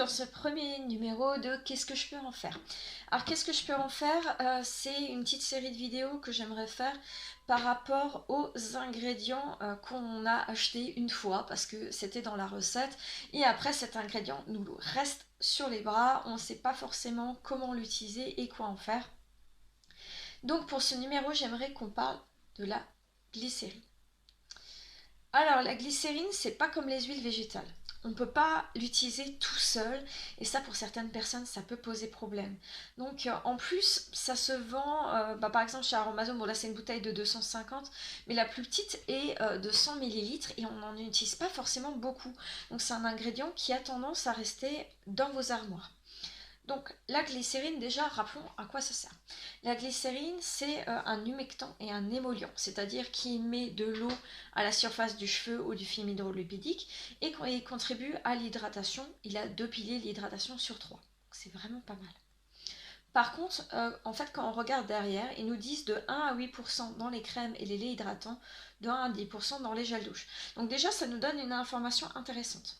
dans ce premier numéro de qu'est-ce que je peux en faire. Alors qu'est-ce que je peux en faire, c'est une petite série de vidéos que j'aimerais faire par rapport aux ingrédients qu'on a achetés une fois parce que c'était dans la recette et après cet ingrédient nous reste sur les bras, on ne sait pas forcément comment l'utiliser et quoi en faire. Donc pour ce numéro, j'aimerais qu'on parle de la glycérine. Alors la glycérine, c'est pas comme les huiles végétales. On ne peut pas l'utiliser tout seul et ça pour certaines personnes ça peut poser problème. Donc en plus ça se vend par exemple chez Aromazone, bon là c'est une bouteille de 250 mais la plus petite est de 100 millilitres et on n'en utilise pas forcément beaucoup. Donc c'est un ingrédient qui a tendance à rester dans vos armoires. Donc la glycérine, déjà, rappelons à quoi ça sert. La glycérine, c'est un humectant et un émollient, c'est-à-dire qui met de l'eau à la surface du cheveu ou du film hydrolipidique et il contribue à l'hydratation. Il a 2 piliers l'hydratation sur 3. C'est vraiment pas mal. Par contre, en fait, quand on regarde derrière, ils nous disent de 1 à 8% dans les crèmes et les laits hydratants, de 1 à 10% dans les gels douche. Donc déjà, ça nous donne une information intéressante.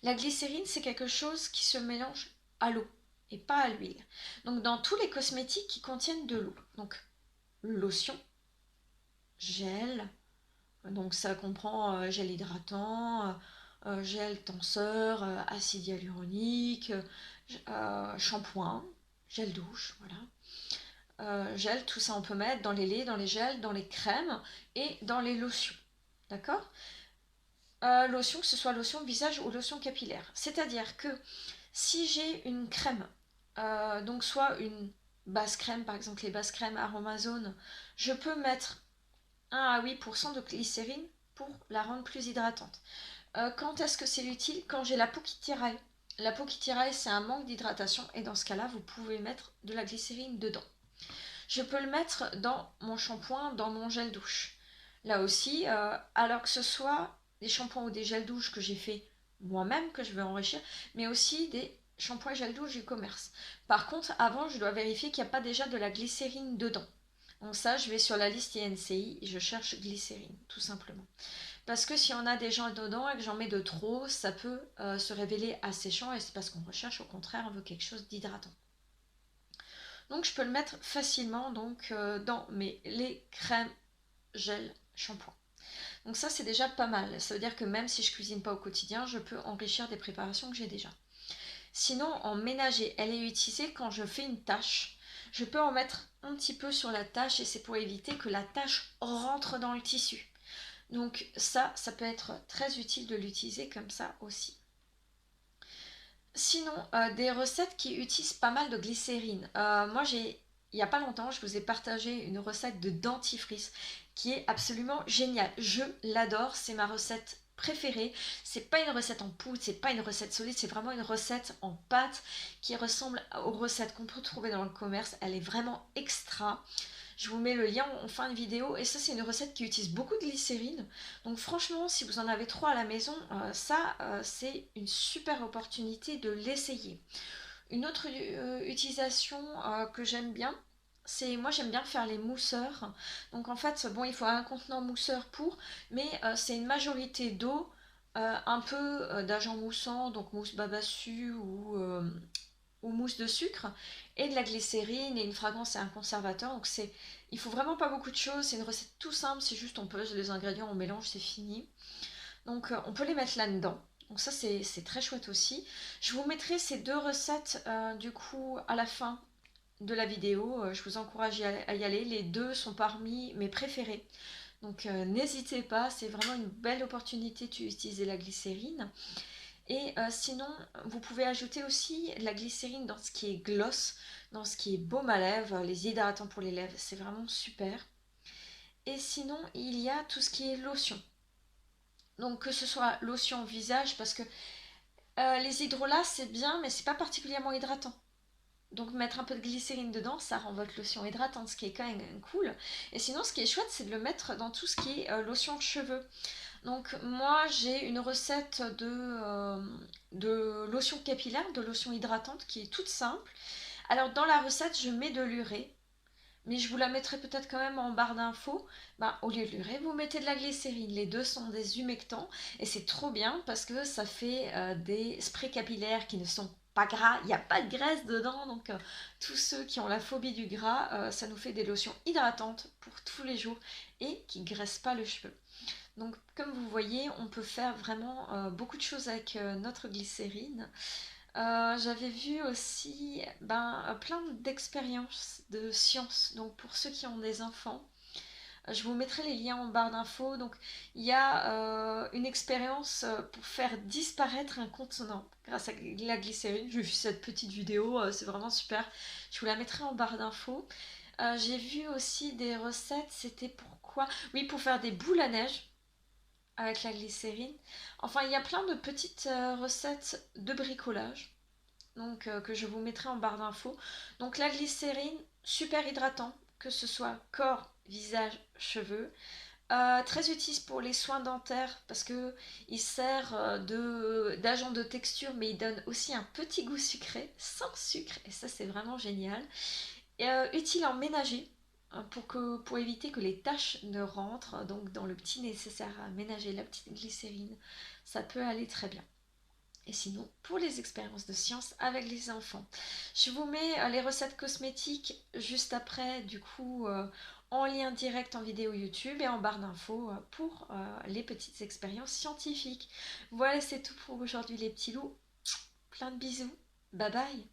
La glycérine, c'est quelque chose qui se mélange à l'eau et pas à l'huile. Donc dans tous les cosmétiques qui contiennent de l'eau, donc lotion, gel, donc ça comprend gel hydratant, gel tenseur, acide hyaluronique, shampoing, gel douche, voilà. Gel, tout ça on peut mettre dans les laits, dans les gels, dans les crèmes et dans les lotions. D'accord? Lotion, que ce soit lotion visage ou lotion capillaire. C'est-à-dire que si j'ai une crème, donc soit une base crème, par exemple les bases crèmes Aromazone, je peux mettre 1 à 8% de glycérine pour la rendre plus hydratante. Quand est-ce que c'est utile? Quand j'ai la peau qui tiraille. La peau qui tiraille, c'est un manque d'hydratation et dans ce cas-là, vous pouvez mettre de la glycérine dedans. Je peux le mettre dans mon shampoing, dans mon gel douche. Là aussi, alors que ce soit des shampoings ou des gels douche que j'ai fait moi-même, que je vais enrichir, mais aussi des shampoings et gels douche du commerce. Par contre, avant, je dois vérifier qu'il n'y a pas déjà de la glycérine dedans. Donc ça, je vais sur la liste INCI et je cherche glycérine, tout simplement. Parce que si on a des gens dedans et que j'en mets de trop, ça peut se révéler asséchant et c'est parce qu'on recherche, au contraire, on veut quelque chose d'hydratant. Donc je peux le mettre facilement donc, dans mes laits, crèmes, gel, shampoing. Donc ça c'est déjà pas mal. Ça veut dire que même si je cuisine pas au quotidien, je peux enrichir des préparations que j'ai déjà. Sinon en ménager, elle est utilisée quand je fais une tâche. Je peux en mettre un petit peu sur la tâche et c'est pour éviter que la tâche rentre dans le tissu. Donc ça peut être très utile de l'utiliser comme ça aussi. Sinon, des recettes qui utilisent pas mal de glycérine. Moi, il n'y a pas longtemps, je vous ai partagé une recette de dentifrice qui est absolument géniale. Je l'adore, c'est ma recette préférée. C'est pas une recette en poudre, c'est pas une recette solide, c'est vraiment une recette en pâte qui ressemble aux recettes qu'on peut trouver dans le commerce. Elle est vraiment extra. Je vous mets le lien en fin de vidéo et ça c'est une recette qui utilise beaucoup de glycérine. Donc franchement si vous en avez 3 à la maison, c'est une super opportunité de l'essayer. Une autre utilisation que j'aime bien, c'est moi j'aime bien faire les mousseurs. Donc en fait bon il faut un contenant mousseur pour, mais c'est une majorité d'eau, un peu d'agent moussant, donc mousse babassu ou mousse de sucre et de la glycérine et une fragrance et un conservateur. Donc il faut vraiment pas beaucoup de choses, c'est une recette tout simple, c'est juste on pose les ingrédients, on mélange, c'est fini. Donc on peut les mettre là-dedans. Donc ça c'est très chouette aussi. Je vous mettrai ces 2 recettes du coup à la fin de la vidéo. Je vous encourage à y aller. Les 2 sont parmi mes préférés. Donc n'hésitez pas, c'est vraiment une belle opportunité d'utiliser la glycérine. Et sinon, vous pouvez ajouter aussi la glycérine dans ce qui est gloss, dans ce qui est baume à lèvres, les hydratants pour les lèvres, c'est vraiment super. Et sinon, il y a tout ce qui est lotion. Donc que ce soit lotion visage, parce que les hydrolats c'est bien, mais c'est pas particulièrement hydratant. Donc mettre un peu de glycérine dedans, ça rend votre lotion hydratante, ce qui est quand même cool. Et sinon, ce qui est chouette, c'est de le mettre dans tout ce qui est lotion de cheveux. Donc moi j'ai une recette de lotion capillaire, de lotion hydratante qui est toute simple. Alors dans la recette je mets de l'urée, mais je vous la mettrai peut-être quand même en barre d'infos. Ben, au lieu de l'urée, vous mettez de la glycérine. Les deux sont des humectants et c'est trop bien parce que ça fait des sprays capillaires qui ne sont pas gras, il n'y a pas de graisse dedans, donc tous ceux qui ont la phobie du gras, ça nous fait des lotions hydratantes pour tous les jours et qui ne graissent pas le cheveu. Donc comme vous voyez, on peut faire vraiment beaucoup de choses avec notre glycérine. J'avais vu aussi plein d'expériences de science. Donc pour ceux qui ont des enfants, je vous mettrai les liens en barre d'infos. Donc il y a une expérience pour faire disparaître un contenant grâce à la glycérine. J'ai vu cette petite vidéo, c'est vraiment super. Je vous la mettrai en barre d'infos. J'ai vu aussi des recettes, c'était pourquoi? Oui, pour faire des boules à neige avec la glycérine. Enfin, il y a plein de petites recettes de bricolage donc, que je vous mettrai en barre d'infos. Donc la glycérine, super hydratant, que ce soit corps, visage, cheveux. Très utile pour les soins dentaires parce que il sert d'agent de texture mais il donne aussi un petit goût sucré sans sucre et ça c'est vraiment génial. Et, utile en ménager hein, pour éviter que les taches ne rentrent donc dans le petit nécessaire à ménager la petite glycérine ça peut aller très bien. Et sinon, pour les expériences de science avec les enfants, je vous mets les recettes cosmétiques juste après, du coup, en lien direct en vidéo YouTube et en barre d'infos pour les petites expériences scientifiques. Voilà, c'est tout pour aujourd'hui les petits loups. Plein de bisous. Bye bye.